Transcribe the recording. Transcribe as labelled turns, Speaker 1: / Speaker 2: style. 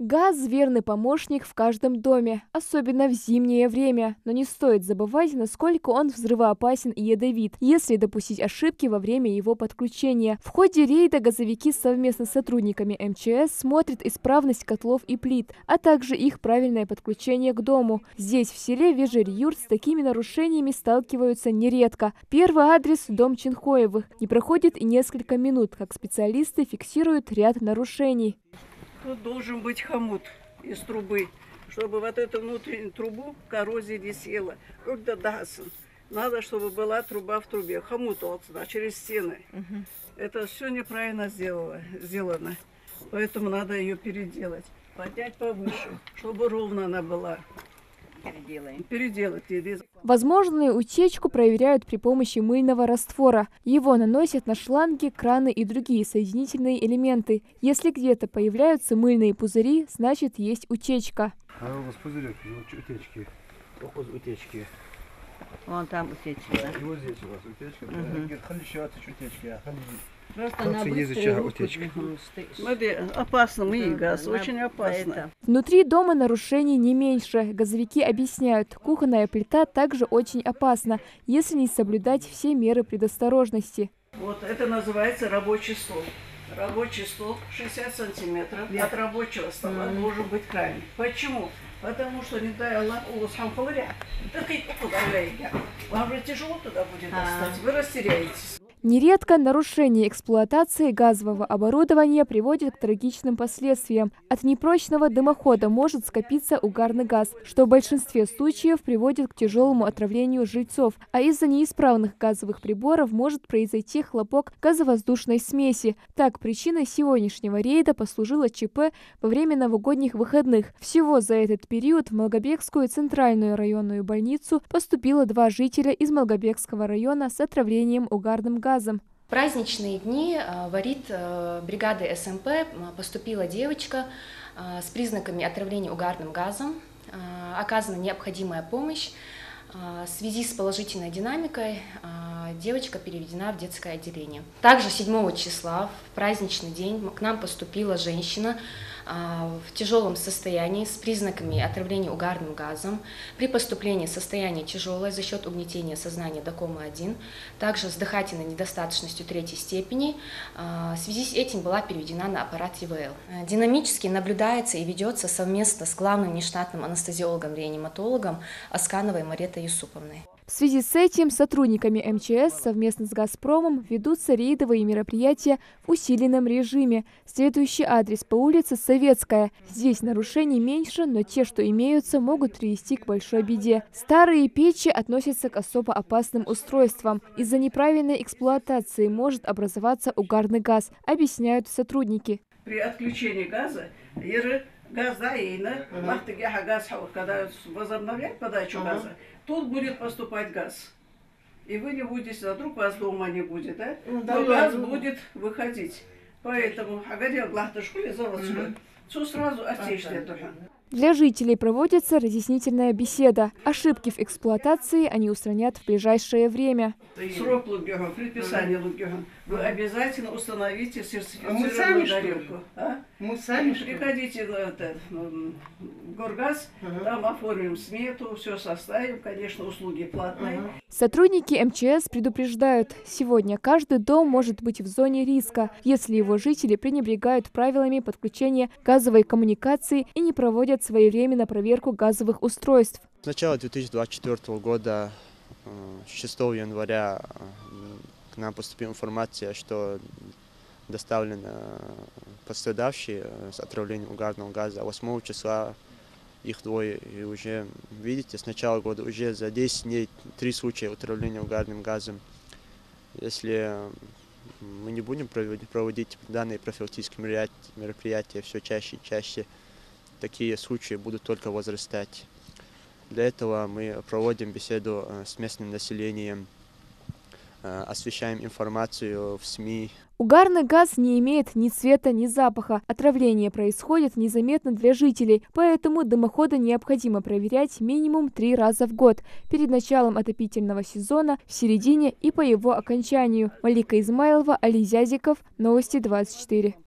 Speaker 1: Газ – верный помощник в каждом доме, особенно в зимнее время. Но не стоит забывать, насколько он взрывоопасен и ядовит, если допустить ошибки во время его подключения. В ходе рейда газовики совместно с сотрудниками МЧС смотрят исправность котлов и плит, а также их правильное подключение к дому. Здесь, в селе Вежер-Юрт, с такими нарушениями сталкиваются нередко. Первый адрес – дом Чинхоевых. Не проходит и несколько минут, как специалисты фиксируют ряд нарушений.
Speaker 2: Тут должен быть хомут из трубы, чтобы вот эту внутреннюю трубу коррозия не съела. Надо, чтобы была труба в трубе. Хомут через стены. Это все неправильно сделано. Поэтому надо ее переделать. Поднять повыше, чтобы ровно она была. Переделать.
Speaker 1: Возможную утечку проверяют при помощи мыльного раствора. Его наносят на шланги, краны и другие соединительные элементы. Если где-то появляются мыльные пузыри, значит есть утечка.
Speaker 3: А у вас пузырек, утечки. Поход утечки.
Speaker 2: Вон там утечка. Да?
Speaker 3: И вот здесь у вас утечка. Утечки.
Speaker 2: Просто
Speaker 3: утечка.
Speaker 2: Опасно, мы газ, очень опасно.
Speaker 1: Внутри дома нарушений не меньше. Газовики объясняют, кухонная плита также очень опасна, если не соблюдать все меры предосторожности.
Speaker 2: Вот это называется рабочий стол. Рабочий стол 60 сантиметров от рабочего стола должен быть крайний. Почему? Потому что, не дай Аллах, вам же тяжело туда будет достать, вы растеряетесь.
Speaker 1: Нередко нарушение эксплуатации газового оборудования приводит к трагичным последствиям. От непрочного дымохода может скопиться угарный газ, что в большинстве случаев приводит к тяжелому отравлению жильцов, а из-за неисправных газовых приборов может произойти хлопок газовоздушной смеси. Так, причиной сегодняшнего рейда послужило ЧП во время новогодних выходных. Всего за этот период в Малгобекскую центральную районную больницу поступило 2 жителя из Малгобекского района с отравлением угарным газом.
Speaker 4: В праздничные дни в АРИД бригады СМП поступила девочка с признаками отравления угарным газом. Оказана необходимая помощь. В связи с положительной динамикой девочка переведена в детское отделение. Также 7 числа, в праздничный день, к нам поступила женщина в тяжелом состоянии с признаками отравления угарным газом. При поступлении состояние тяжелое за счет угнетения сознания до комы 1, также с дыхательной недостаточностью 3-й степени. В связи с этим была переведена на аппарат ИВЛ. Динамически наблюдается и ведется совместно с главным нештатным анестезиологом-реаниматологом Аскановой Маретой Юсуповной.
Speaker 1: В связи с этим сотрудниками МЧС совместно с «Газпромом» ведутся рейдовые мероприятия в усиленном режиме. Следующий адрес по улице Советская. Здесь нарушений меньше, но те, что имеются, могут привести к большой беде. Старые печи относятся к особо опасным устройствам. Из-за неправильной эксплуатации может образоваться угарный газ, объясняют сотрудники.
Speaker 2: При отключении газа, когда возобновлять подачу газа, тут будет поступать газ. И вы не будете, вдруг у вас дома не будет, да? Но газ будет выходить. Поэтому, сразу отечное.
Speaker 1: Для жителей проводится разъяснительная беседа. Ошибки в эксплуатации они устранят в ближайшее время.
Speaker 2: Срок предписание вы обязательно установите сертифицированную горелку. Мы сами приходите в Горгаз, там оформим смету, все составим, конечно, услуги платные.
Speaker 1: Сотрудники МЧС предупреждают, сегодня каждый дом может быть в зоне риска, если его жители пренебрегают правилами подключения газовой коммуникации и не проводят своевременно проверку газовых устройств.
Speaker 5: С начала 2024 года, 6 января, к нам поступила информация, что доставлены пострадавшие с отравлением угарного газа. 8 числа их 2. И уже, видите, с начала года уже за 10 дней 3 случая отравления угарным газом. Если мы не будем проводить данные профилактические мероприятия все чаще и чаще, такие случаи будут только возрастать. Для этого мы проводим беседу с местным населением, освещаем информацию в СМИ.
Speaker 1: Угарный газ не имеет ни цвета, ни запаха. Отравление происходит незаметно для жителей, поэтому дымоходы необходимо проверять минимум 3 раза в год. Перед началом отопительного сезона, в середине и по его окончанию. Малика Измайлова, Али Зязиков, Новости 24.